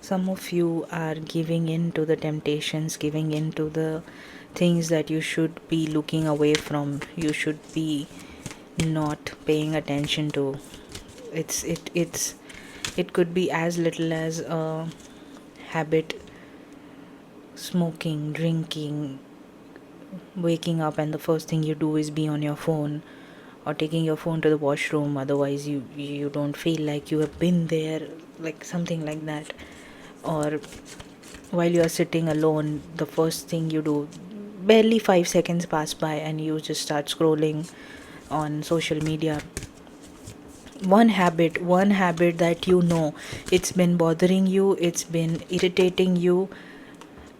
Some of you are giving in to the temptations, giving in to the things that you should be looking away from, you should be not paying attention to. It could be as little as a habit: smoking, drinking, waking up and the first thing you do is be on your phone, or taking your phone to the washroom, otherwise you don't feel like you have been there, like something like that. Or while you are sitting alone, the first thing you do, barely 5 seconds pass by and you just start scrolling on social media. One habit that you know, it's been bothering you, it's been irritating you,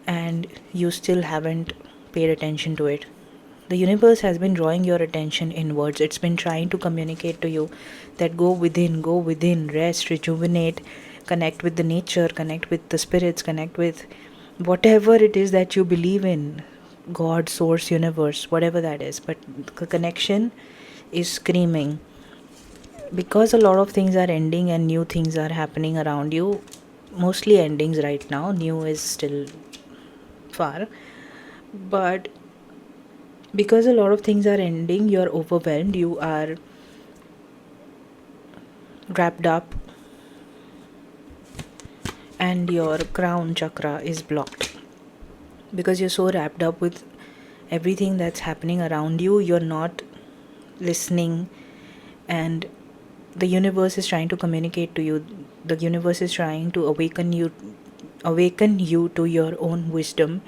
and you still haven't paid attention to it. The universe has been drawing your attention inwards. It's been trying to communicate to you that go within, rest, rejuvenate, connect with the nature, connect with the spirits, connect with whatever it is that you believe in, God, source, universe, whatever that is. But the connection is screaming, because a lot of things are ending and new things are happening around you. Mostly endings right now, new is still far. But because a lot of things are ending, you're overwhelmed, you are wrapped up, and your crown chakra is blocked. Because you're so wrapped up with everything that's happening around you, you're not listening, and the universe is trying to communicate to you. The universe is trying to awaken you to your own wisdom,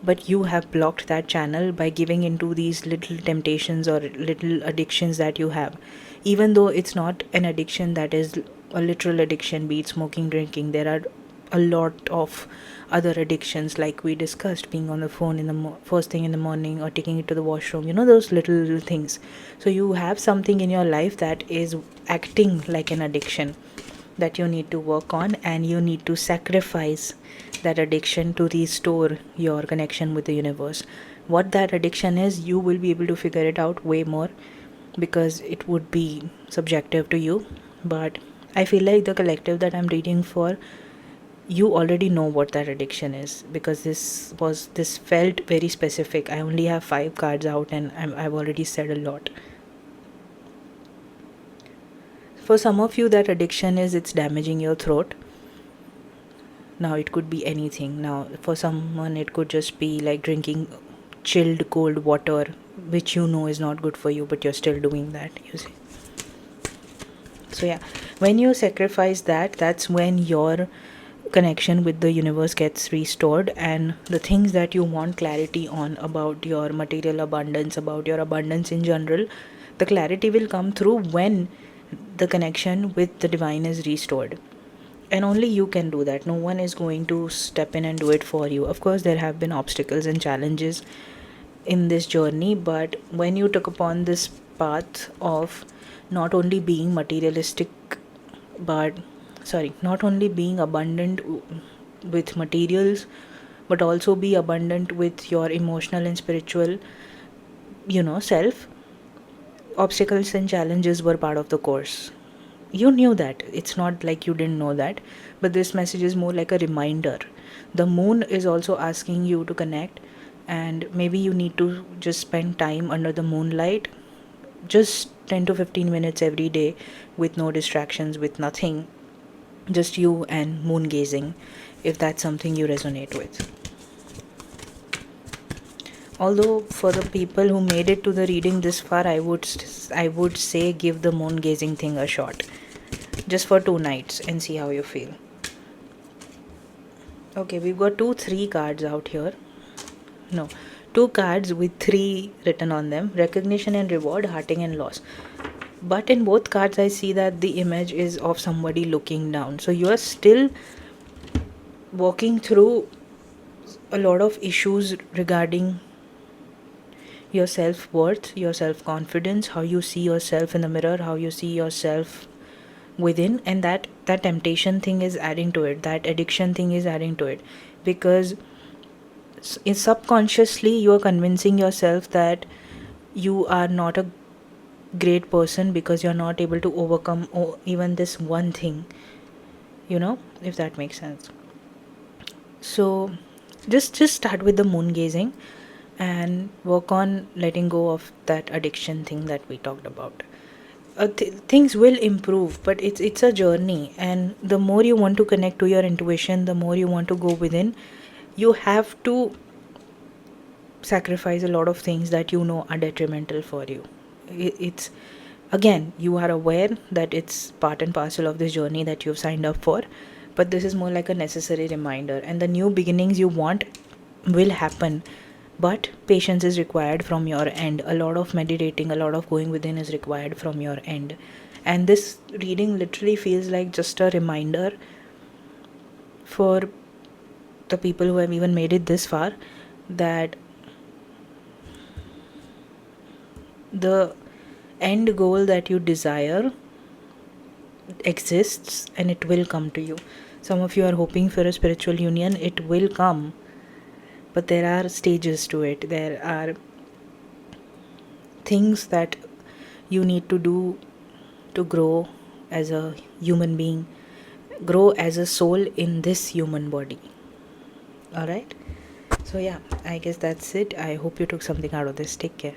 but you have blocked that channel by giving into these little temptations or little addictions that you have. Even though it's not an addiction that is a literal addiction, be it smoking, drinking, there are a lot of other addictions, like we discussed, being on the phone in the first thing in the morning, or taking it to the washroom, those little things. So you have something in your life that is acting like an addiction that you need to work on, and you need to sacrifice that addiction to restore your connection with the universe. What that addiction is, you will be able to figure it out way more, because it would be subjective to you. But I feel like the collective that I'm reading for, you already know what that addiction is, because this felt very specific. I only have 5 cards out and I've already said a lot. For some of you, that addiction is, it's damaging your throat. Now it could be anything. Now for someone it could just be like drinking chilled cold water, which you know is not good for you, but you're still doing that, you see. So yeah, when you sacrifice that, that's when your connection with the universe gets restored, and the things that you want clarity on about your material abundance, about your abundance in general, the clarity will come through when the connection with the divine is restored. And only you can do that. No one is going to step in and do it for you. Of course, there have been obstacles and challenges in this journey, but when you took upon this path of not only being materialistic, but not only being abundant with materials, but also be abundant with your emotional and spiritual, self, obstacles and challenges were part of the course. You knew that. It's not like you didn't know that. But this message is more like a reminder. The moon is also asking you to connect, and maybe you need to just spend time under the moonlight, just 10 to 15 minutes every day, with no distractions, with nothing, just you and moon gazing, if that's something you resonate with. Although for the people who made it to the reading this far, I would say give the moon gazing thing a shot, just for 2 nights, and see how you feel. Okay, we've got 3 cards out here. No, 2 cards with 3 written on them: recognition and reward, hearting and loss. But in both cards, I see that the image is of somebody looking down. So you are still walking through a lot of issues regarding your self-worth, your self-confidence, how you see yourself in the mirror, how you see yourself within, and that temptation thing is adding to it, that addiction thing is adding to it, because subconsciously you are convincing yourself that you are not a great person because you're not able to overcome even this one thing. if that makes sense. So just start with the moon gazing and work on letting go of that addiction thing that we talked about. Things will improve, but it's a journey, and the more you want to connect to your intuition, the more you want to go within, you have to sacrifice a lot of things that are detrimental for you. It's, again, you are aware that it's part and parcel of this journey that you've signed up for, but this is more like a necessary reminder, and the new beginnings you want will happen, but patience is required from your end. A lot of meditating, a lot of going within is required from your end, and this reading literally feels like just a reminder for the people who have even made it this far, that the end goal that you desire exists and it will come to you. Some of you are hoping for a spiritual union, it will come, but there are stages to it. There are things that you need to do to grow as a human being, grow as a soul in this human body. All right, so yeah, I guess that's it. I hope you took something out of this. Take care.